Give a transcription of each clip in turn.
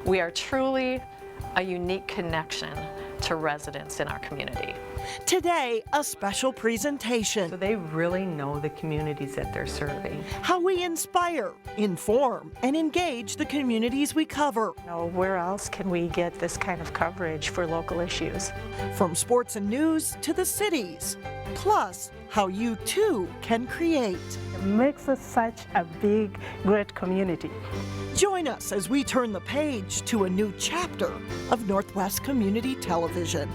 We are truly a unique connection to residents in our community. Today, a special presentation. So they really know the communities that they're serving. How we inspire, inform, and engage the communities we cover. Where else can we get this kind of coverage for local issues? From sports and news to the cities. Plus, how you too can create. It makes us such a big, great community. Join us as we turn the page to a new chapter of Northwest Community Television.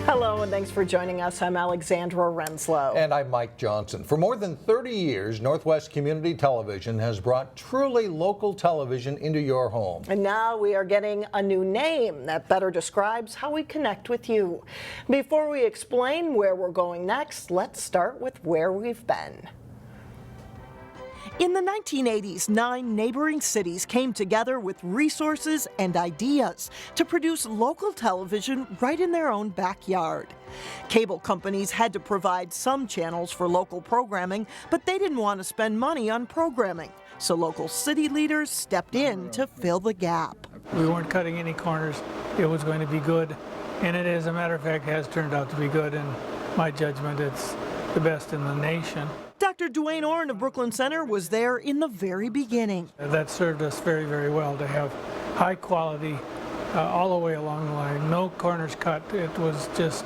Hello, and thanks for joining us. I'm Alexandra Renslow. And I'm Mike Johnson. For more than 30 years, Northwest Community Television has brought truly local television into your home. And now we are getting a new name that better describes how we connect with you. Before we explain where we're going next, let's start with where we've been. In the 1980s, 9 neighboring cities came together with resources and ideas to produce local television right in their own backyard. Cable companies had to provide some channels for local programming, but they didn't want to spend money on programming. So local city leaders stepped in to fill the gap. We weren't cutting any corners. It was going to be good, and it, as a matter of fact, has turned out to be good. In my judgment, it's the best in the nation. Dr. Dwayne Orrin of Brooklyn Center was there in the very beginning. That served us very, very well to have high quality all the way along the line. No corners cut. It was just,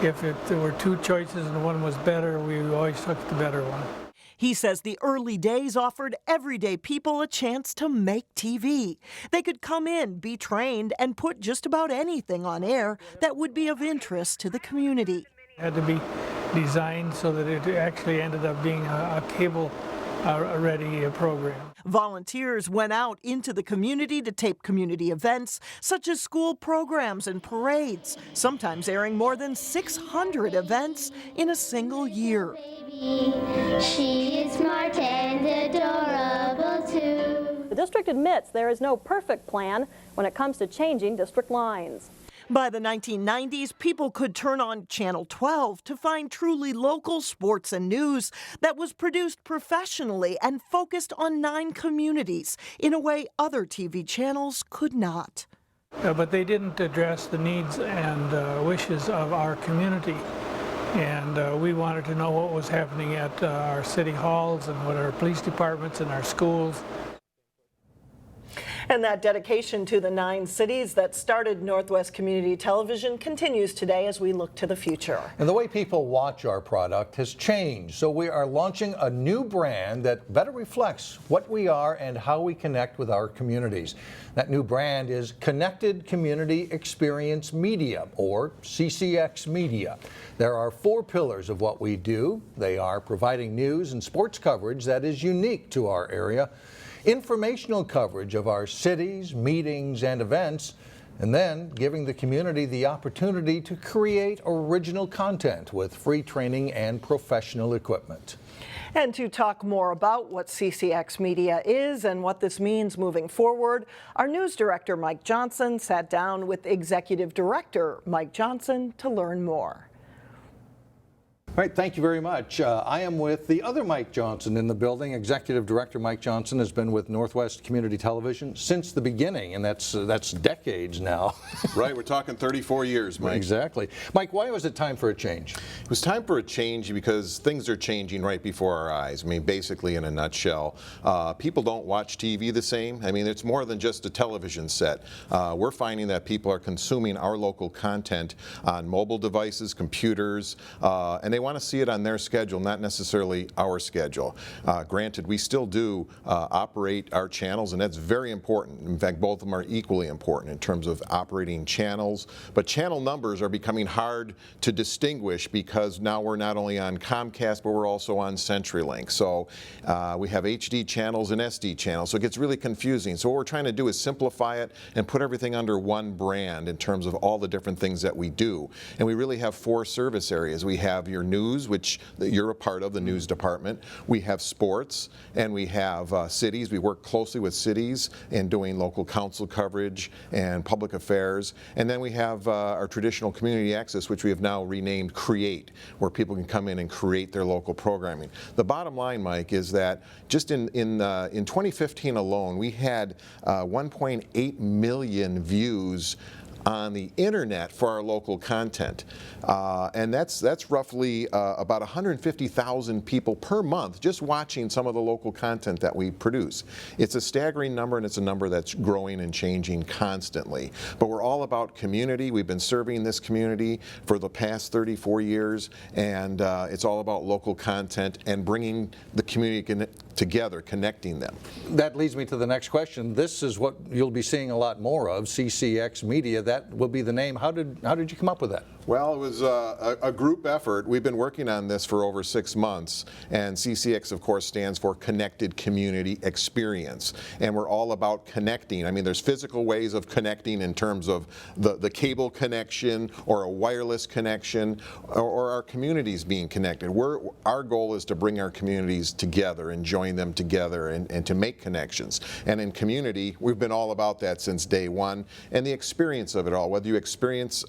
if there were 2 choices and one was better, we always took the better one. He says the early days offered everyday people a chance to make TV. They could come in, be trained, and put just about anything on air that would be of interest to the community. It had to be designed so that it actually ended up being a cable-ready program. Volunteers went out into the community to tape community events, such as school programs and parades, sometimes airing more than 600 events in a single year. She is smart and adorable too. The district admits there is no perfect plan when it comes to changing district lines. By the 1990s, people could turn on Channel 12 to find truly local sports and news that was produced professionally and focused on 9 communities in a way other TV channels could not. But they didn't address the needs and wishes of our community. And we wanted to know what was happening at our city halls and what our police departments and our schools. And that dedication to the 9 cities that started Northwest Community Television continues today as we look to the future. And the way people watch our product has changed, so we are launching a new brand that better reflects what we are and how we connect with our communities. That new brand is Connected Community Experience Media, or CCX Media. There are 4 pillars of what we do. They are providing news and sports coverage that is unique to our area, informational coverage of our cities, meetings, and events, and then giving the community the opportunity to create original content with free training and professional equipment. And to talk more about what CCX Media is and what this means moving forward, our news director, Mike Johnson, sat down with Executive Director Mike Johnson to learn more. All right, thank you very much. I am with the other Mike Johnson in the building. Executive Director Mike Johnson has been with Northwest Community Television since the beginning, and that's decades now. Right, we're talking 34 years, Mike. Exactly. Mike, why was it time for a change? It was time for a change because things are changing right before our eyes. I mean, basically in a nutshell, people don't watch TV the same. I mean, it's more than just a television set. We're finding that people are consuming our local content on mobile devices, computers, and they want to see it on their schedule, not necessarily our schedule. Granted, we still do operate our channels, and that's very important. In fact, both of them are equally important in terms of operating channels. But channel numbers are becoming hard to distinguish because now we're not only on Comcast, but we're also on CenturyLink. So we have HD channels and SD channels, so it gets really confusing. So what we're trying to do is simplify it and put everything under one brand in terms of all the different things that we do. And we really have 4 service areas. We have your news, which you're a part of, the news department. We have sports, and we have cities. We work closely with cities in doing local council coverage and public affairs. And then we have our traditional community access, which we have now renamed Create, where people can come in and create their local programming. The bottom line, Mike, is that just in 2015 alone, we had 1.8 million views on the internet for our local content, and that's roughly about 150,000 people per month just watching some of the local content that we produce. It's a staggering number, and it's a number that's growing and changing constantly. But we're all about community. We've been serving this community for the past 34 years, and it's all about local content and bringing the community together, connecting them. That leads me to the next question. This is what you'll be seeing a lot more of, CCX Media. That will be the name. How did you come up with that? Well, it was a group effort. We've been working on this for over 6 months, and CCX, of course, stands for Connected Community Experience, and we're all about connecting. I mean, there's physical ways of connecting in terms of the cable connection or a wireless connection or our communities being connected. Our goal is to bring our communities together and join them together and to make connections. And in community, we've been all about that since day one, and the experience of it all, whether you experience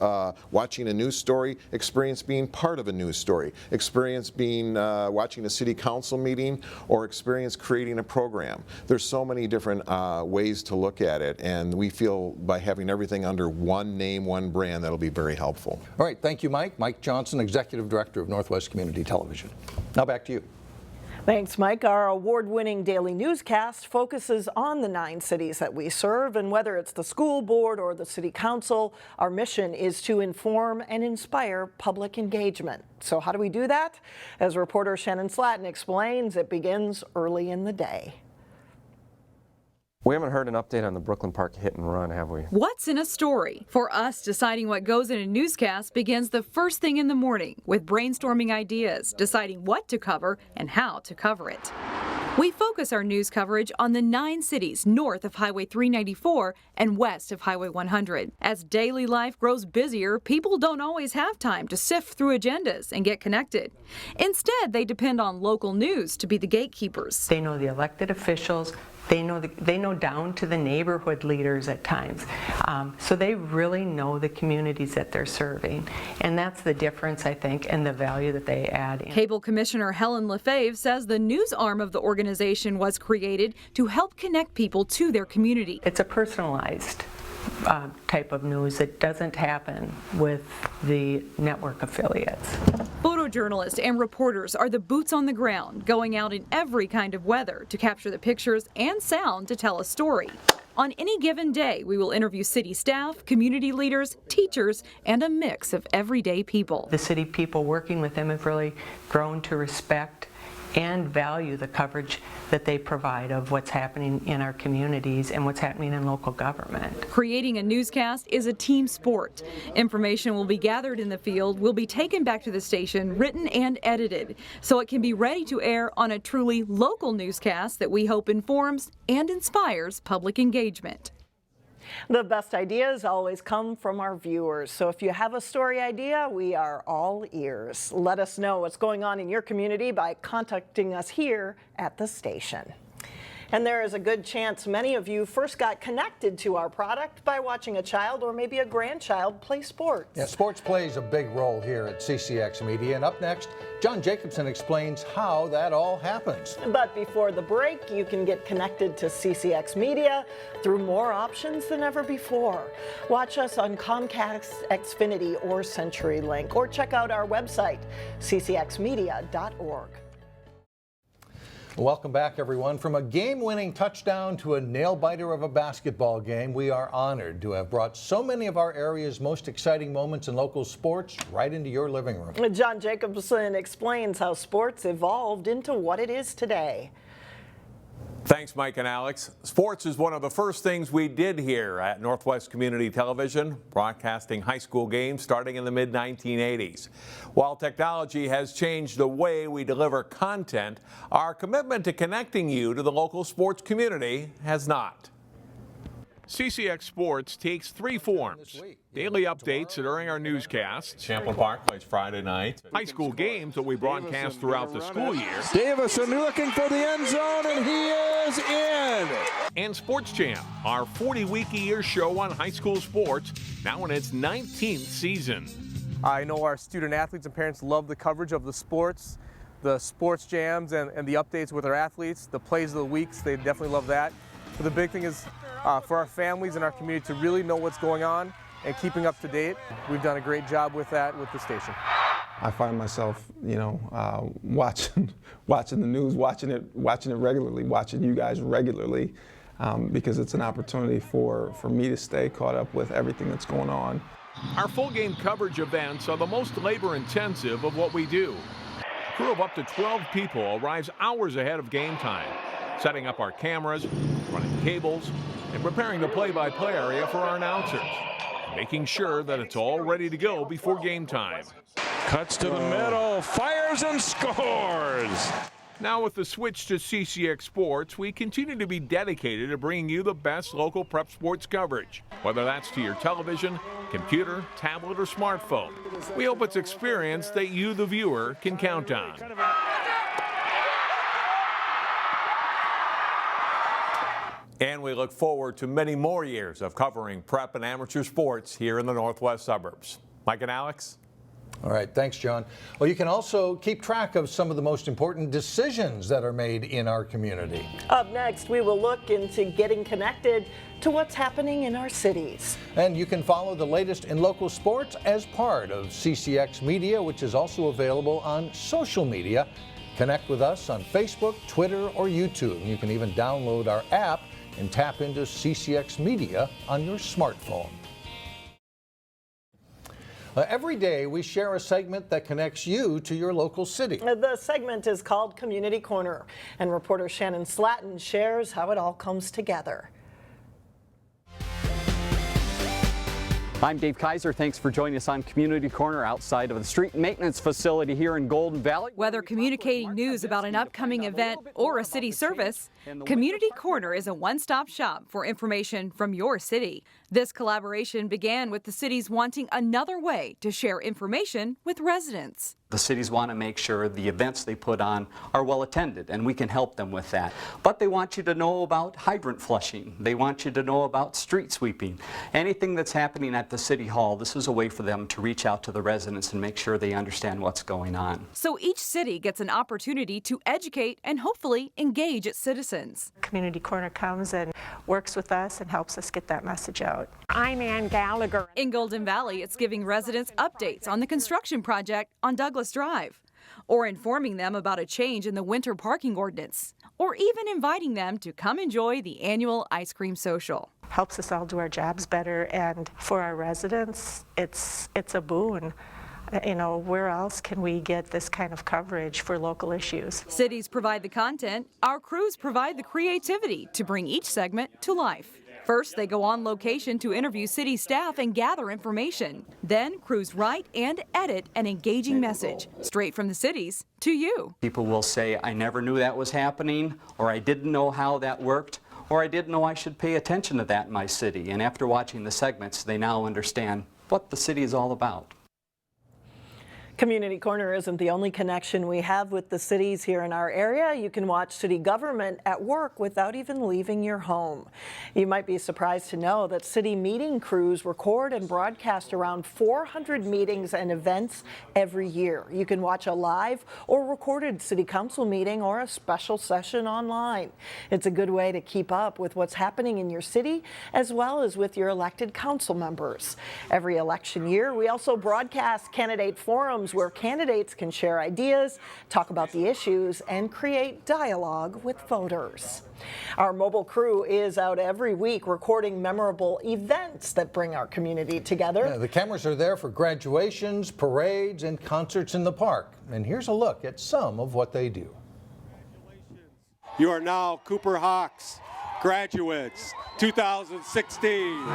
watching a news story, experience being part of a news story, experience being watching a city council meeting, or experience creating a program. There's so many different ways to look at it, and we feel by having everything under one name, one brand, that'll be very helpful. All right, thank you, Mike. Mike Johnson, Executive Director of Northwest Community Television. Now back to you. Thanks, Mike. Our award-winning daily newscast focuses on the 9 cities that we serve, and whether it's the school board or the city council, our mission is to inform and inspire public engagement. So how do we do that? As reporter Shannon Slatton explains, it begins early in the day. We haven't heard an update on the Brooklyn Park hit and run, have we? What's in a story? For us, deciding what goes in a newscast begins the first thing in the morning with brainstorming ideas, deciding what to cover and how to cover it. We focus our news coverage on the 9 cities north of Highway 394 and west of Highway 100. As daily life grows busier, people don't always have time to sift through agendas and get connected. Instead, they depend on local news to be the gatekeepers. They know the elected officials. They know down to the neighborhood leaders at times. So they really know the communities that they're serving. And that's the difference, I think, and the value that they add. Cable Commissioner Helen Lefebvre says the news arm of the organization was created to help connect people to their community. It's a personalized type of news that doesn't happen with the network affiliates. Photojournalists and reporters are the boots on the ground, going out in every kind of weather to capture the pictures and sound to tell a story. On any given day, we will interview city staff, community leaders, teachers, and a mix of everyday people. The city people working with them have really grown to respect and value the coverage that they provide of what's happening in our communities and what's happening in local government. Creating a newscast is a team sport. Information will be gathered in the field, will be taken back to the station, written and edited, so it can be ready to air on a truly local newscast that we hope informs and inspires public engagement. The best ideas always come from our viewers, so if you have a story idea, we are all ears. Let us know what's going on in your community by contacting us here at the station. And there is a good chance many of you first got connected to our product by watching a child or maybe a grandchild play sports. Yeah, sports plays a big role here at CCX Media, and up next, John Jacobson explains how that all happens. But before the break, you can get connected to CCX Media through more options than ever before. Watch us on Comcast, Xfinity, or CenturyLink, or check out our website, ccxmedia.org. Welcome back, everyone. From a game-winning touchdown to a nail-biter of a basketball game, we are honored to have brought so many of our area's most exciting moments in local sports right into your living room. John Jacobson explains how sports evolved into what it is today. Thanks, Mike and Alex. Sports is one of the first things we did here at Northwest Community Television, broadcasting high school games starting in the mid-1980s. While technology has changed the way we deliver content, our commitment to connecting you to the local sports community has not. CCX Sports takes three forms: daily updates during our newscasts, Champlain Park plays Friday night, high school games that we broadcast throughout the school year, Davison looking for the end zone, and he is in, and Sports Jam, our 40-week-a-year show on high school sports, now in its 19th season. I know our student athletes and parents love the coverage of the sports jams, and the updates with our athletes, the plays of the weeks. They definitely love that. But the big thing is for our families and our community to really know what's going on and keeping up to date. We've done a great job with that with the station. I find myself, watching the news, watching it regularly, watching you guys regularly, because it's an opportunity for me to stay caught up with everything that's going on. Our full game coverage events are the most labor-intensive of what we do. A crew of up to 12 people arrives hours ahead of game time, setting up our cameras, running cables, and preparing the play-by-play area for our announcers, making sure that it's all ready to go before game time. Cuts to the middle, fires and scores! Now with the switch to CCX Sports, we continue to be dedicated to bringing you the best local prep sports coverage, whether that's to your television, computer, tablet, or smartphone. We hope it's experience that you, the viewer, can count on. And we look forward to many more years of covering prep and amateur sports here in the Northwest suburbs. Mike and Alex. All right, thanks, John. Well, you can also keep track of some of the most important decisions that are made in our community. Up next, we will look into getting connected to what's happening in our cities. And you can follow the latest in local sports as part of CCX Media, which is also available on social media. Connect with us on Facebook, Twitter, or YouTube. You can even download our app and tap into CCX Media on your smartphone. Every day we share a segment that connects you to your local city. The segment is called Community Corner, and reporter Shannon Slatton shares how it all comes together. I'm Dave Kaiser. Thanks for joining us on Community Corner outside of the street maintenance facility here in Golden Valley. Whether communicating news about an upcoming event or a city service, Community Corner is a one-stop shop for information from your city. This collaboration began with the cities wanting another way to share information with residents. The cities want to make sure the events they put on are well attended, and we can help them with that. But they want you to know about hydrant flushing. They want you to know about street sweeping. Anything that's happening at the City Hall, this is a way for them to reach out to the residents and make sure they understand what's going on. So each city gets an opportunity to educate and hopefully engage its citizens. Community Corner comes and works with us and helps us get that message out. I'm Ann Gallagher. In Golden Valley, it's giving residents updates on the construction project on Douglas Drive, or informing them about a change in the winter parking ordinance, or even inviting them to come enjoy the annual ice cream social. Helps us all do our jobs better, and for our residents, it's a boon. Where else can we get this kind of coverage for local issues? Cities provide the content, our crews provide the creativity to bring each segment to life. First, they go on location to interview city staff and gather information. Then, crews write and edit an engaging message, straight from the cities to you. People will say, I never knew that was happening, or I didn't know how that worked, or I didn't know I should pay attention to that in my city. And after watching the segments, they now understand what the city is all about. Community Corner isn't the only connection we have with the cities here in our area. You can watch city government at work without even leaving your home. You might be surprised to know that city meeting crews record and broadcast around 400 meetings and events every year. You can watch a live or recorded city council meeting or a special session online. It's a good way to keep up with what's happening in your city as well as with your elected council members. Every election year, we also broadcast candidate forums where candidates can share ideas, talk about the issues, and create dialogue with voters. Our mobile crew is out every week recording memorable events that bring our community together. Yeah, the cameras are there for graduations, parades, and concerts in the park. And here's a look at some of what they do. You are now Cooper Hawks graduates 2016.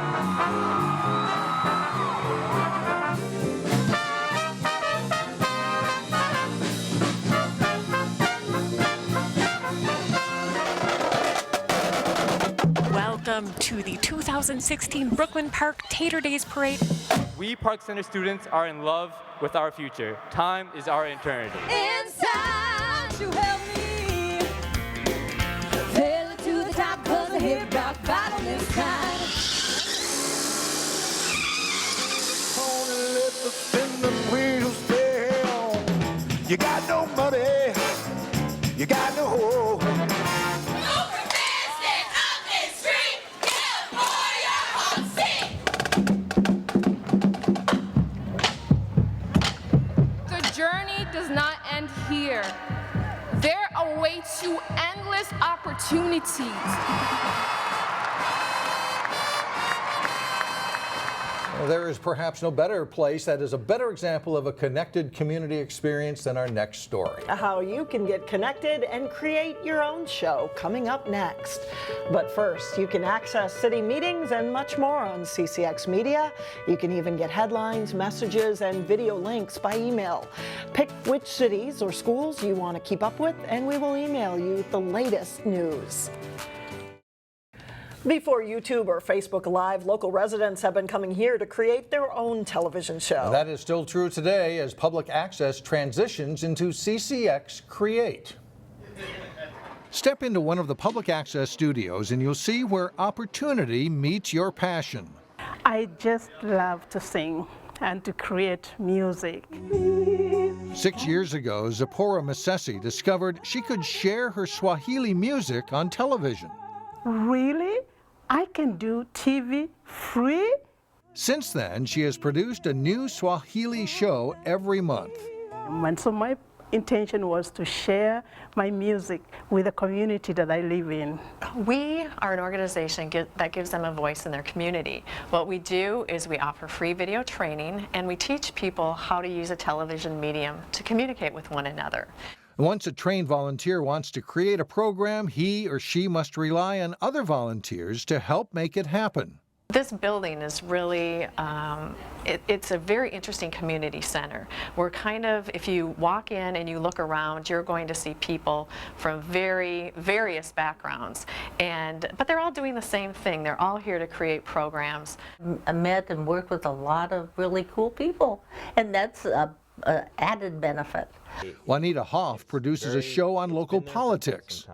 Welcome to the 2016 Brooklyn Park Tater Days Parade. We Park Center students are in love with our future. Time is our eternity. Inside to help me. Fell to the top cause I hit rock bottom this time. Only let the spinning wheels stay on. You got no money. You got no hope. Does not end here. There awaits you endless opportunities. Well, there is perhaps no better place that is a better example of a connected community experience than our next story. How you can get connected and create your own show coming up next. But first, you can access city meetings and much more on CCX Media. You can even get headlines, messages, and video links by email. Pick which cities or schools you want to keep up with, and we will email you the latest news. Before YouTube or Facebook Live, local residents have been coming here to create their own television show. And that is still true today as public access transitions into CCX Create. Step into one of the public access studios and you'll see where opportunity meets your passion. I just love to sing and to create music. 6 years ago, Zipporah Masesi discovered she could share her Swahili music on television. Really? I can do TV free? Since then, she has produced a new Swahili show every month. And so my intention was to share my music with the community that I live in. We are an organization that gives them a voice in their community. What we do is we offer free video training and we teach people how to use a television medium to communicate with one another. Once a trained volunteer wants to create a program, he or she must rely on other volunteers to help make it happen. This building is really, it's a very interesting community center. We're kind of, if you walk in and you look around, you're going to see people from various backgrounds, but they're all doing the same thing. They're all here to create programs. I met and worked with a lot of really cool people, and that's an added benefit. Juanita Hoff produces a show on local politics.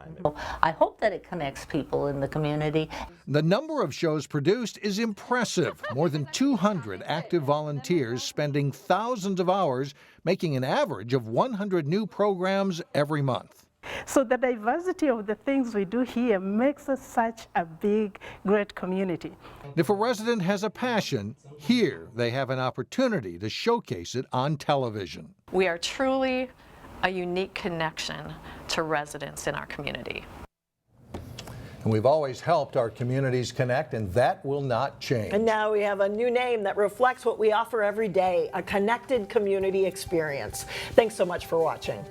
I hope that it connects people in the community. The number of shows produced is impressive. More than 200 active volunteers spending thousands of hours making an average of 100 new programs every month. So the diversity of the things we do here makes us such a big, great community. If a resident has a passion, here they have an opportunity to showcase it on television. We are truly a unique connection to residents in our community. And we've always helped our communities connect, and that will not change. And now we have a new name that reflects what we offer every day, a connected community experience. Thanks so much for watching.